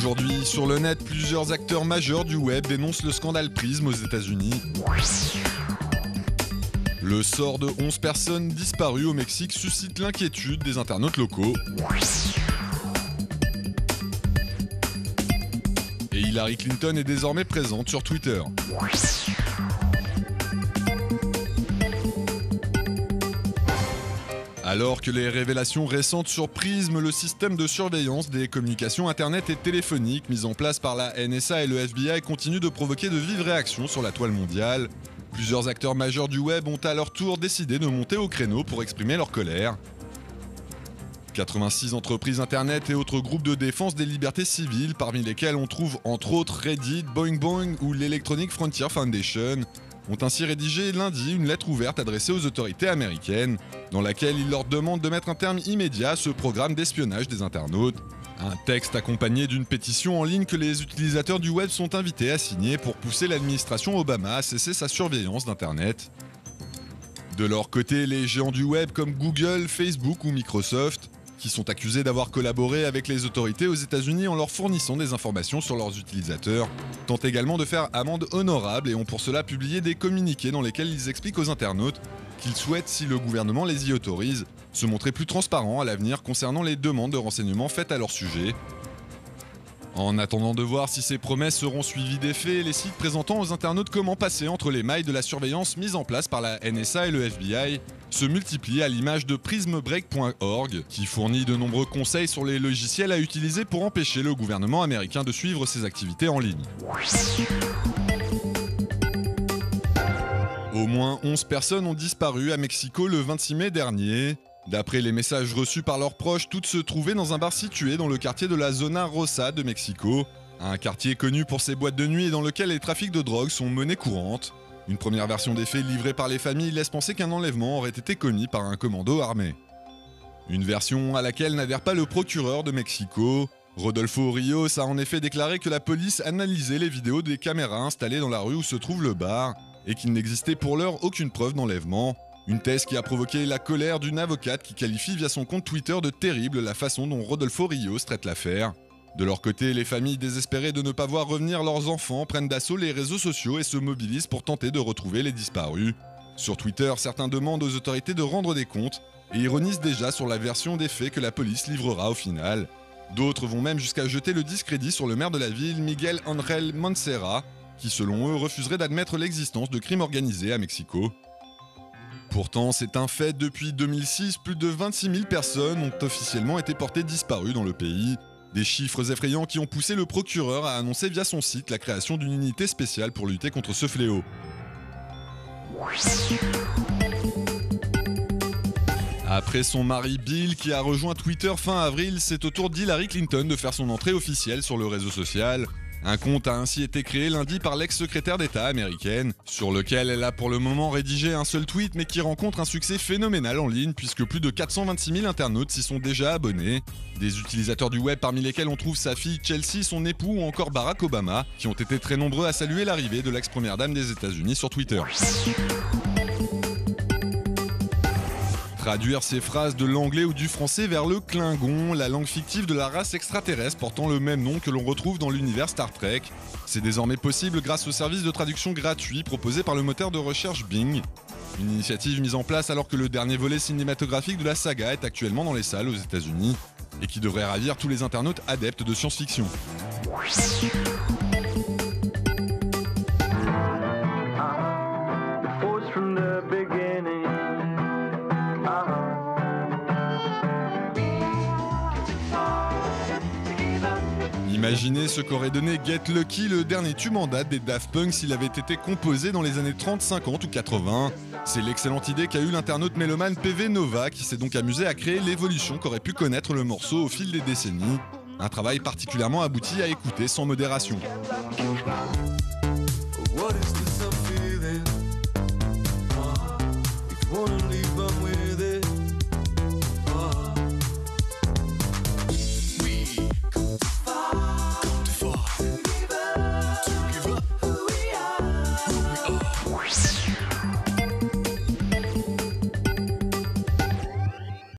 Aujourd'hui, sur le net, plusieurs acteurs majeurs du web dénoncent le scandale Prism aux États-Unis. Le sort de 11 personnes disparues au Mexique suscite l'inquiétude des internautes locaux. Et Hillary Clinton est désormais présente sur Twitter. Alors que les révélations récentes sur Prism, le système de surveillance des communications internet et téléphoniques mis en place par la NSA et le FBI continue de provoquer de vives réactions sur la toile mondiale, plusieurs acteurs majeurs du web ont à leur tour décidé de monter au créneau pour exprimer leur colère. 86 entreprises internet et autres groupes de défense des libertés civiles, parmi lesquels on trouve entre autres Reddit, Boing Boing ou l'Electronic Frontier Foundation, ont ainsi rédigé lundi une lettre ouverte adressée aux autorités américaines, dans laquelle ils leur demandent de mettre un terme immédiat à ce programme d'espionnage des internautes. Un texte accompagné d'une pétition en ligne que les utilisateurs du web sont invités à signer pour pousser l'administration Obama à cesser sa surveillance d'Internet. De leur côté, les géants du web comme Google, Facebook ou Microsoft, qui sont accusés d'avoir collaboré avec les autorités aux États-Unis en leur fournissant des informations sur leurs utilisateurs, tentent également de faire amende honorable et ont pour cela publié des communiqués dans lesquels ils expliquent aux internautes qu'ils souhaitent, si le gouvernement les y autorise, se montrer plus transparents à l'avenir concernant les demandes de renseignements faites à leur sujet. En attendant de voir si ces promesses seront suivies d'effets, les sites présentant aux internautes comment passer entre les mailles de la surveillance mise en place par la NSA et le FBI se multiplient à l'image de prismbreak.org, qui fournit de nombreux conseils sur les logiciels à utiliser pour empêcher le gouvernement américain de suivre ses activités en ligne. Au moins 11 personnes ont disparu à Mexico le 26 mai dernier. D'après les messages reçus par leurs proches, toutes se trouvaient dans un bar situé dans le quartier de la Zona Rosa de Mexico, un quartier connu pour ses boîtes de nuit et dans lequel les trafics de drogue sont monnaie courante. Une première version des faits livrée par les familles laisse penser qu'un enlèvement aurait été commis par un commando armé. Une version à laquelle n'adhère pas le procureur de Mexico. Rodolfo Rios a en effet déclaré que la police analysait les vidéos des caméras installées dans la rue où se trouve le bar et qu'il n'existait pour l'heure aucune preuve d'enlèvement. Une thèse qui a provoqué la colère d'une avocate qui qualifie via son compte Twitter de terrible la façon dont Rodolfo Rios traite l'affaire. De leur côté, les familles désespérées de ne pas voir revenir leurs enfants prennent d'assaut les réseaux sociaux et se mobilisent pour tenter de retrouver les disparus. Sur Twitter, certains demandent aux autorités de rendre des comptes et ironisent déjà sur la version des faits que la police livrera au final. D'autres vont même jusqu'à jeter le discrédit sur le maire de la ville, Miguel Ángel Mancera, qui selon eux refuserait d'admettre l'existence de crimes organisés à Mexico. Pourtant, c'est un fait, depuis 2006, plus de 26 000 personnes ont officiellement été portées disparues dans le pays. Des chiffres effrayants qui ont poussé le procureur à annoncer via son site la création d'une unité spéciale pour lutter contre ce fléau. Après son mari Bill qui a rejoint Twitter fin avril, c'est au tour d'Hillary Clinton de faire son entrée officielle sur le réseau social. Un compte a ainsi été créé lundi par l'ex-secrétaire d'État américaine, sur lequel elle a pour le moment rédigé un seul tweet mais qui rencontre un succès phénoménal en ligne puisque plus de 426 000 internautes s'y sont déjà abonnés. Des utilisateurs du web parmi lesquels on trouve sa fille Chelsea, son époux ou encore Barack Obama, qui ont été très nombreux à saluer l'arrivée de l'ex-première dame des États-Unis sur Twitter. Traduire ces phrases de l'anglais ou du français vers le Klingon, la langue fictive de la race extraterrestre portant le même nom que l'on retrouve dans l'univers Star Trek. C'est désormais possible grâce au service de traduction gratuit proposé par le moteur de recherche Bing. Une initiative mise en place alors que le dernier volet cinématographique de la saga est actuellement dans les salles aux États-Unis et qui devrait ravir tous les internautes adeptes de science-fiction. Imaginez ce qu'aurait donné Get Lucky, le dernier tube en date des Daft Punk, s'il avait été composé dans les années 30, 50 ou 80. C'est l'excellente idée qu'a eu l'internaute mélomane PV Nova qui s'est donc amusé à créer l'évolution qu'aurait pu connaître le morceau au fil des décennies. Un travail particulièrement abouti à écouter sans modération.